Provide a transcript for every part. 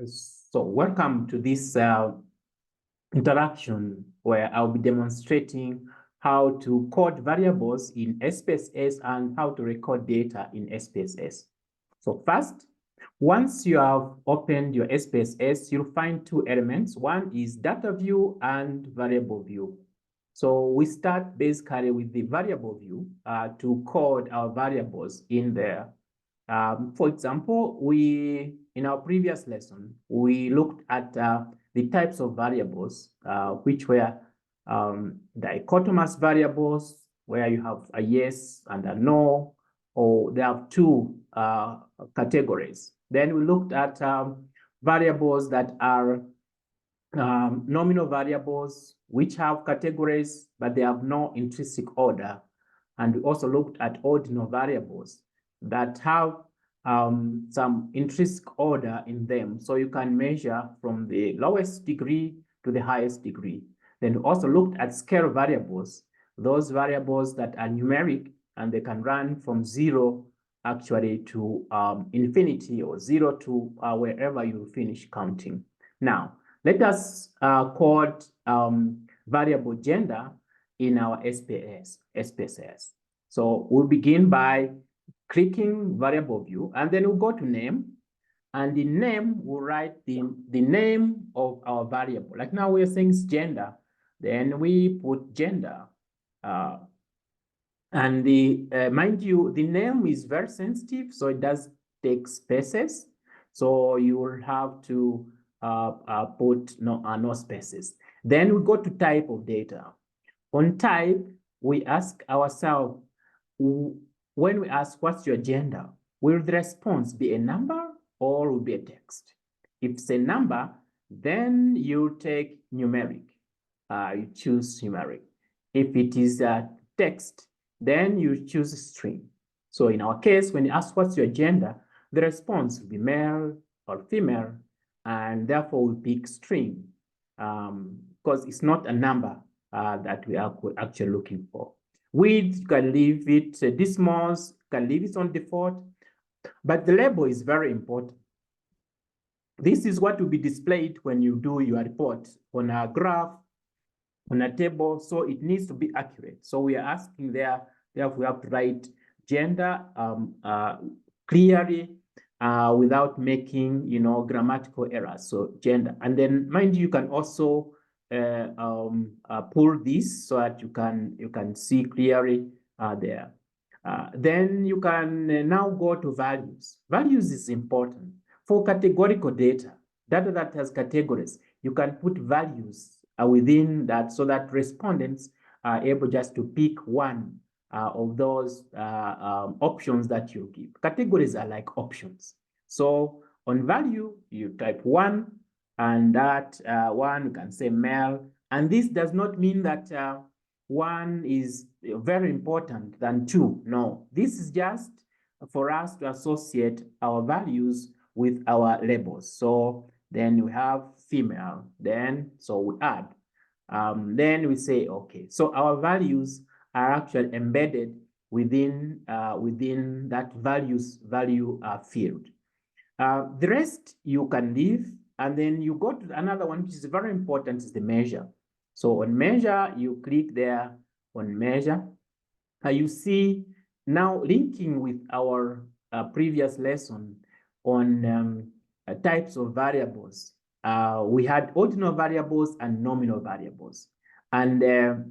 So welcome to this interaction where I'll be demonstrating how to code variables in SPSS and how to record data in SPSS. So first, once you have opened your SPSS, you'll find two elements. One is data view and variable view. So we start basically with the variable view to code our variables in there. For example, in our previous lesson, we looked at the types of variables, which were dichotomous variables, where you have a yes and a no, or they have two categories. Then we looked at variables that are nominal variables, which have categories, but they have no intrinsic order. And we also looked at ordinal variables that have some intrinsic order in them. So you can measure from the lowest degree to the highest degree. Then we also looked at scale variables, those variables that are numeric and they can run from 0 actually to infinity, or 0 to wherever you finish counting. Now, let us code variable gender in our SPSS. So we'll begin by clicking variable view, and then we'll go to name, and in name we'll write the name of our variable. Like now we're saying gender, then we put gender. And mind you, the name is very sensitive, so it does take spaces. So you will have to put no spaces. Then we go to type of data. On type, we ask ourselves, when we ask what's your gender, will the response be a number or will be a text? If it's a number, then you take numeric. You choose numeric. If it is a text, then you choose string. So in our case, when you ask what's your gender, the response will be male or female, and therefore we pick string because it's not a number that we are actually looking for. Width, you can leave it decimals, you can leave it on default, but the label is very important. This is what will be displayed when you do your report on a graph, on a table, so it needs to be accurate. So we are asking there, therefore we have to write gender clearly without making, grammatical errors. So gender, and then mind you can also pull this so that you can see clearly there. Then you can now go to values. Values is important for categorical data that has categories. You can put values within that so that respondents are able just to pick one of those options that you give. Categories are like options. So on value, you type 1, and that 1 you can say male. And this does not mean that 1 is very important than 2. No, this is just for us to associate our values with our labels. So then we have female, then so we add. Then we say, okay, so our values are actually embedded within that value field. The rest you can leave, and then you go to another one, which is very important, is the measure. So on measure, you click there on measure. You see now linking with our previous lesson on types of variables. We had ordinal variables and nominal variables. And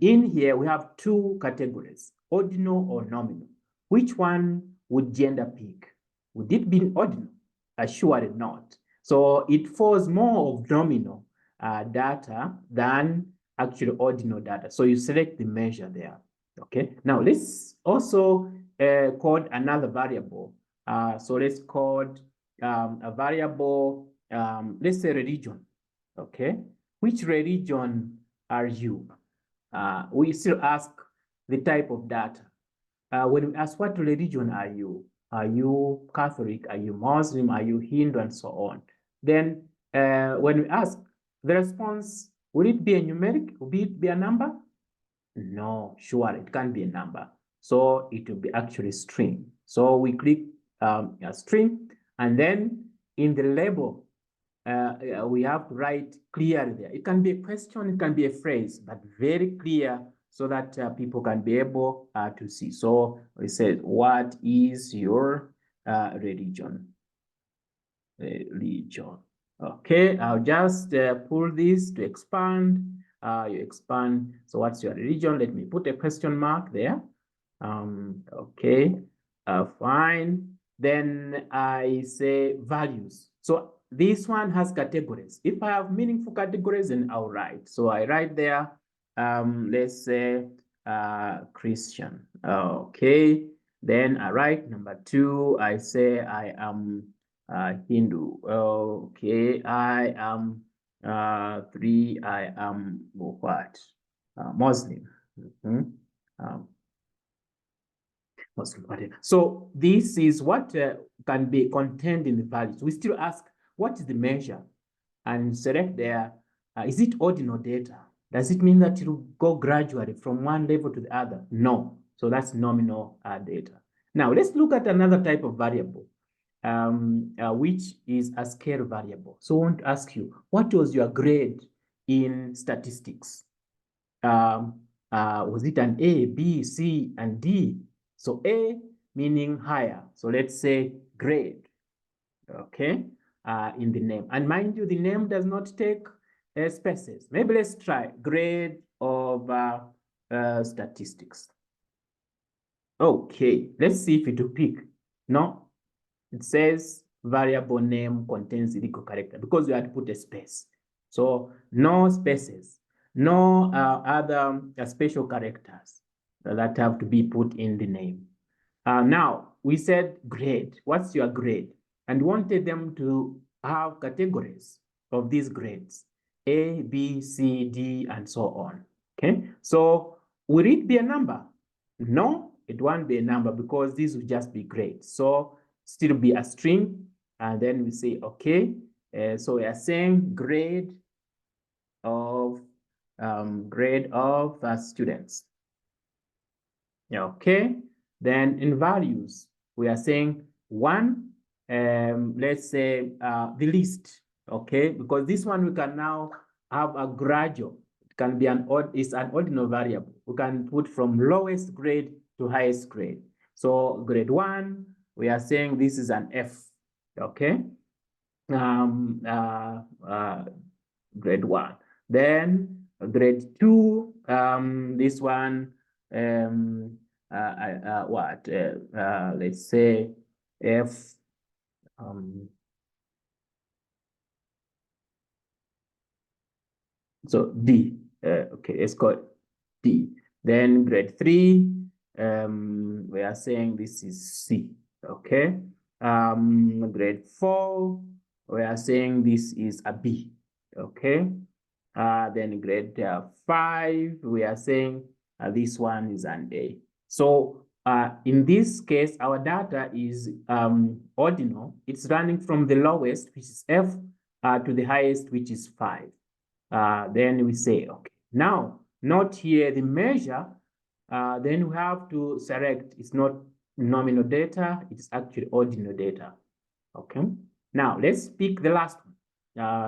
in here, we have two categories, ordinal or nominal. Which one would gender pick? Would it be ordinal? Surely not. So it falls more of nominal data than actually ordinal data. So you select the measure there. Okay. Now let's also code another variable. So let's code a variable, let's say religion. Okay. Which religion are you? We still ask the type of data. When we ask what religion are you Catholic? Are you Muslim? Are you Hindu? And so on. Then when we ask the response, will it be a numeric? Will it be a number? No, sure, it can't be a number. So it will be actually string. So we click a string, and then in the label, we have to write clearly there. It can be a question, it can be a phrase, but very clear so that people can be able to see. So we said, what is your religion? Religion. Okay, I'll just pull this to expand. You expand. So what's your religion? Let me put a question mark there. Okay, fine. Then I say values. So this one has categories. If I have meaningful categories, then I'll write. So I write there, let's say Christian. Okay, then I write number 2. I say I am Hindu. Okay, I am 3. I am what? Muslim. Muslim. So this is what can be contained in the values. We still ask, what is the measure? And select there, is it ordinal data? Does it mean that it will go gradually from one level to the other? No. So that's nominal data. Now let's look at another type of variable, which is a scale variable. So I want to ask you, what was your grade in statistics? Was it an A, B, C, and D? So A meaning higher. So let's say grade, okay, in the name. And mind you, the name does not take spaces. Maybe let's try grade of statistics. Okay, let's see if it will pick. No, it says variable name contains illegal character because you had to put a space. So no spaces, no other special characters that have to be put in the name. Now, we said grade. What's your grade? And wanted them to have categories of these grades, A, B, C, D, and so on. Okay, so will it be a number? No, it won't be a number because this will just be grades. So still be a string, and then we say, okay, so we are saying grade of students. Okay, then in values, we are saying 1, let's say the least, okay, because this one we can now have a gradual. It can be it's an ordinal variable. We can put from lowest grade to highest grade. So grade 1, we are saying this is an F, okay, grade 1. Then grade 2, this one, let's say F, so D, okay, let's call it D. Then grade 3, we are saying this is C, okay. Grade 4, we are saying this is a B, okay. Then grade 5, we are saying this one is an A. So in this case, our data is ordinal. It's running from the lowest, which is F, to the highest, which is 5. Then we say, okay, now note here the measure, then we have to select, it's not nominal data, it's actually ordinal data, okay? Now let's pick the last one.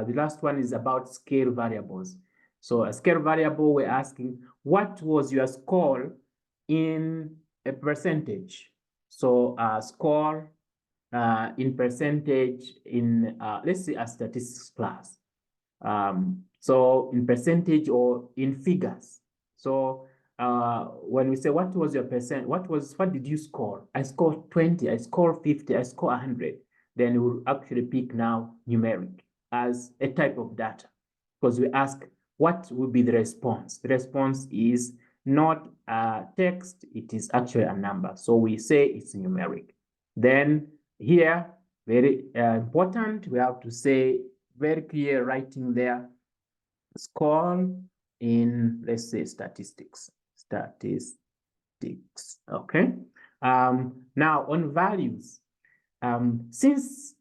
The last one is about scale variables. So a scale variable, we're asking, what was your score in a percentage? So score in percentage in, let's say a statistics class. So in percentage or in figures. So when we say, what was your percent, what did you score? I scored 20, I scored 50, I scored 100. Then we'll actually pick now numeric as a type of data, because we ask what will be the response. The response is not text, it is actually a number. So we say it's numeric. Then here, very important, we have to say very clear writing there, score in, let's say, statistics, okay? Now on values, since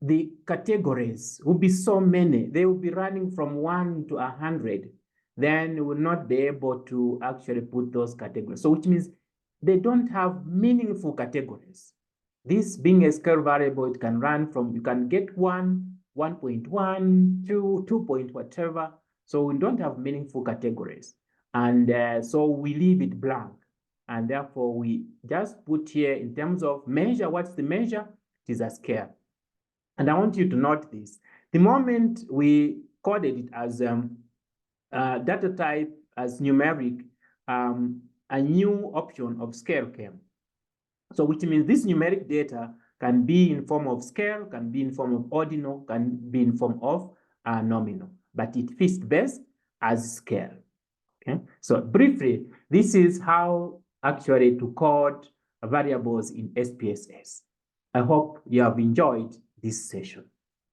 the categories will be so many, they will be running from 1 to 100, then we will not be able to actually put those categories. So which means they don't have meaningful categories. This being a scale variable, it can run from, you can get 1 1.1, 2 point whatever. So we don't have meaningful categories. And so we leave it blank. And therefore, we just put here in terms of measure. What's the measure? It is a scale. And I want you to note this. The moment we coded it as data type as numeric, a new option of scale came. So which means this numeric data can be in form of scale, can be in form of ordinal, can be in form of nominal, but it fits best as scale. Okay, so briefly, this is how actually to code variables in SPSS. I hope you have enjoyed this session.